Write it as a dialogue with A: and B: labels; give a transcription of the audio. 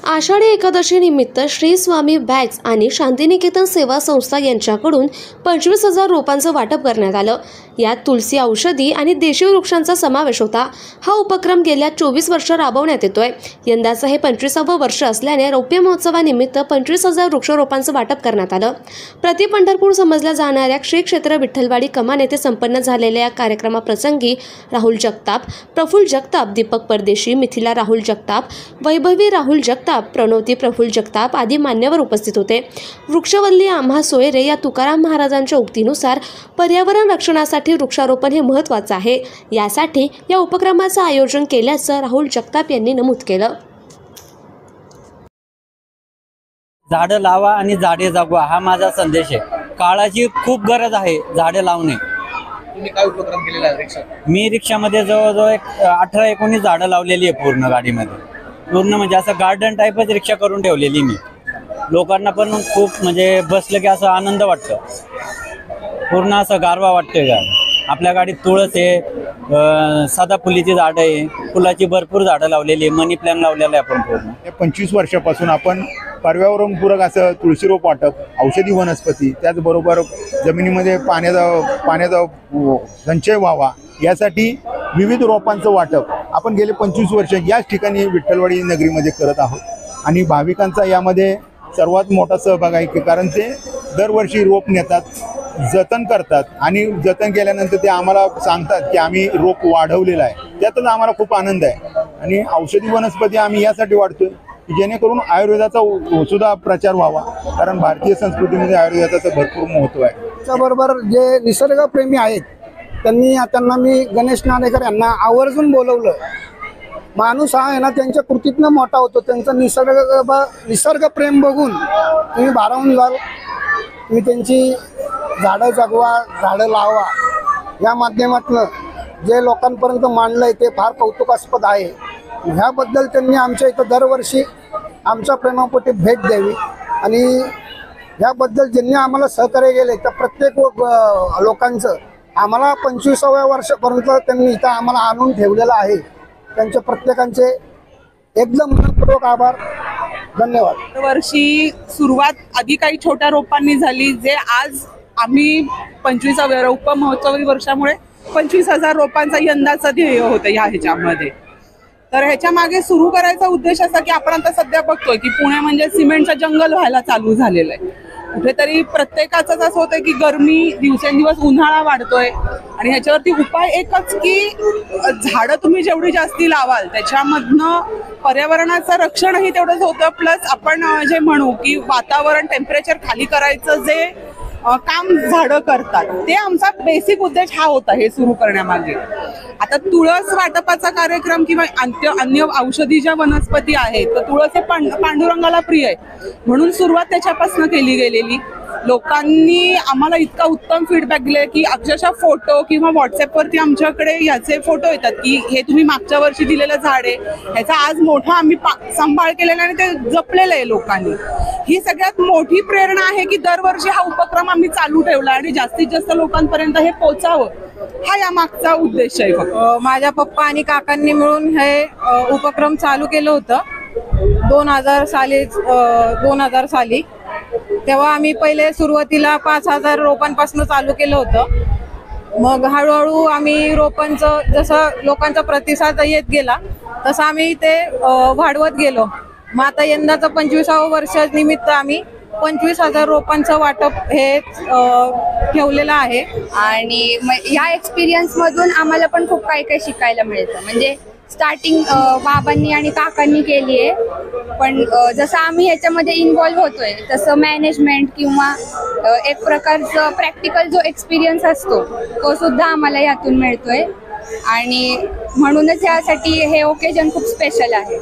A: आषाढी एकादशी निमित्त श्री स्वामी बॅग्स आणि शांतिनिकेतन सेवा संस्था यांच्याकडून 25,000 रोपांचं वाटप करण्यात आलं। यात तुलसी, औषधी आणि देशी वृक्षांचा समावेश होता। हा उपक्रम गेल्या 24 वर्ष राबवण्यात येतोय। यंदाचं हे 25वे वर्ष असल्याने रौप्य महोत्सवानिमित्त 25,000 वृक्षरोपांचं वाटप करण्यात आलं। प्रति पंढरपूर समजल्या जाणाऱ्या श्री क्षेत्र विठ्ठलवाडी कमान येथे संपन्न झालेल्या या कार्यक्रमाप्रसंगी राहुल जगताप, प्रफुल्ल जगताप, दीपक परदेशी, मिथिला राहुल जगताप, वैभवी राहुल जगताप, प्रणवती प्रफुल्ल जगताप आदी मान्यवर उपस्थित होते। वृक्षवल्ली आम्हा सोयरे या तुकाराम महाराजांच्या उक्तीनुसार पर्यावरण रक्षणासाठी वृक्षारोपण हे महत्त्वाचं आहे। यासाठी या उपक्रमाचं आयोजन केल्याचं राहुल जगताप यांनी नमूद केलं।
B: झाडं लावा आणि झाडे जगवा हा माझा संदेश आहे। काळाची खूप गरज आहे झाडे लावणे।
C: तुम्ही काय उपक्रम केलेला आहे रिक्षा?
B: मी रिक्षामध्ये जवळजवळ 18-19 झाडं लावलेली आहे पूर्ण गाडीमध्ये। पूर्ण म्हणजे असं गार्डन टाईपच रिक्षा करून ठेवलेली मी। लोकांना पण खूप म्हणजे बसलं की असं आनंद वाटतं, पूर्ण असं गारवा वाटतोय। आपल्या गाडीत तुळस आहे, सदाफुलीची झाडं आहे, फुलाची भरपूर झाडं लावलेली आहे, मनी प्लॅन लावलेला आहे आपण पूर्ण।
D: 25 वर्षापासून आपण पर्यावरणपूरक असं तुळशी रोप वाटप, औषधी वनस्पती, त्याचबरोबर जमिनीमध्ये पाण्याचा संचय व्हावा यासाठी विविध रोपांचं वाटप आपण गेले 25 वर्ष याच ठिकाणी विठ्ठलवाडी नगरीमध्ये करत आहोत। आणि भाविकांचा यामध्ये सर्वात मोठा सहभाग आहे, कारण ते दरवर्षी रोप नेतात, जतन करतात आणि जतन केल्यानंतर ते आम्हाला सांगतात की आम्ही रोप वाढवलेलं आहे। त्यातच आम्हाला खूप आनंद आहे। आणि औषधी वनस्पती आम्ही यासाठी वाढतोय की जेणेकरून आयुर्वेदाचा सुद्धा प्रचार व्हावा, कारण भारतीय संस्कृतीमध्ये आयुर्वेदाचं भरपूर महत्त्व आहे।
E: त्याबरोबर जे निसर्गप्रेमी आहेत त्यांना मी गणेश नाणेकर यांना आवर्जून बोलवलं। माणूस हा आहे ना त्यांच्या कृतीतनं मोठा होतो, त्यांचं निसर्ग प्रेम बघून तुम्ही भारावून जाल। तुम्ही त्यांची झाडं जगवा, झाडं लावा या माध्यमातून जे लोकांपर्यंत मांडलंय ते फार कौतुकास्पद आहे। ह्याबद्दल त्यांनी आमच्या इथं दरवर्षी आमच्या प्रेमापोटी भेट द्यावी आणि ह्याबद्दल ज्यांनी आम्हाला सहकार्य केले त्या प्रत्येक लोकांचं आम्हाला 25व्या वर्षापर्यंत त्यांनी इथं आम्हाला आणून ठेवलेलं आहे। त्यांच्या प्रत्येकांचे एकदम मनपूर्वक आभार, धन्यवाद।
F: वर्षी सुरुवात आधी काही छोट्या रोपांनी झाली, जे आज आम्ही 25व्या रौप्य महोत्सवी वर्षामुळे 25,000 रोपांचा यंदाचं ध्येय होतं ह्याच्यामध्ये। तर ह्याच्या मागे सुरू करायचा उद्देश असा की आपण आता सध्या बघतोय की पुणे म्हणजे सिमेंटचं जंगल व्हायला चालू झालेलं आहे। कुठेतरी प्रत्येकाचंच असं होतं की गरमी दिवसेंदिवस, उन्हाळा वाढतोय आणि ह्याच्यावरती उपाय एकच की झाडं तुम्ही जेवढी जास्ती लावाल त्याच्यामधनं पर्यावरणाचं रक्षणही तेवढंच होतं, प्लस आपण जे म्हणू की वातावरण टेम्परेचर खाली करायचं जे काम झाडं करतात ते आमचा बेसिक उद्देश हा होता हे सुरू करण्यामागे। आता तुळस वाटपाचा कार्यक्रम किंवा अन्य औषधी ज्या वनस्पती आहेत तर तुळस हे पांडुरंगाला प्रिय आहे म्हणून सुरुवात त्याच्यापासून केली गेलेली। लोकांनी आम्हाला इतका उत्तम फीडबॅक दिलाय की अक्षरशः फोटो किंवा व्हॉट्सअपवरती आमच्याकडे याचे फोटो येतात की हे तुम्ही मागच्या वर्षी दिलेलं झाड आहे, ह्याचा आज मोठा आम्ही सांभाळ केलेला आणि ते जपलेलं आहे लोकांनी। ही सगळ्यात मोठी प्रेरणा आहे की दरवर्षी हा उपक्रम आम्ही चालू ठेवला आणि जास्तीत जास्त लोकांपर्यंत हे पोहोचावं हा या मागचा उद्देश आहे।
G: माझ्या पप्पा आणि काकांनी मिळून हे उपक्रम चालू केलं होतं 2000 साली। तेव्हा आम्ही पहिले सुरुवातीला 5,000 रोपांपासून चालू केलं होतं। मग हळूहळू आम्ही रोपांचं जसं लोकांचा प्रतिसाद येत गेला तसं आम्ही ते वाढवत गेलो। मग आता यंदाचं 25व्या वर्ष निमित्त आम्ही 25,000 रोपांचं वाटप हे ठेवलेलं आहे।
H: आणि ह्या एक्सपिरियन्स मधून आम्हाला पण खूप काही शिकायला मिळतं। म्हणजे स्टार्टिंग बाबांनी आणि काकांनी केली आहे, पण जसं आम्ही ह्याच्यामध्ये इन्व्हॉल्व्ह होतोय तसं मॅनेजमेंट किंवा एक प्रकारचं प्रॅक्टिकल जो एक्सपिरियन्स असतो तो सुद्धा आम्हाला यातून मिळतोय आणि म्हणूनच यासाठी हे ओकेजन खूप स्पेशल आहे।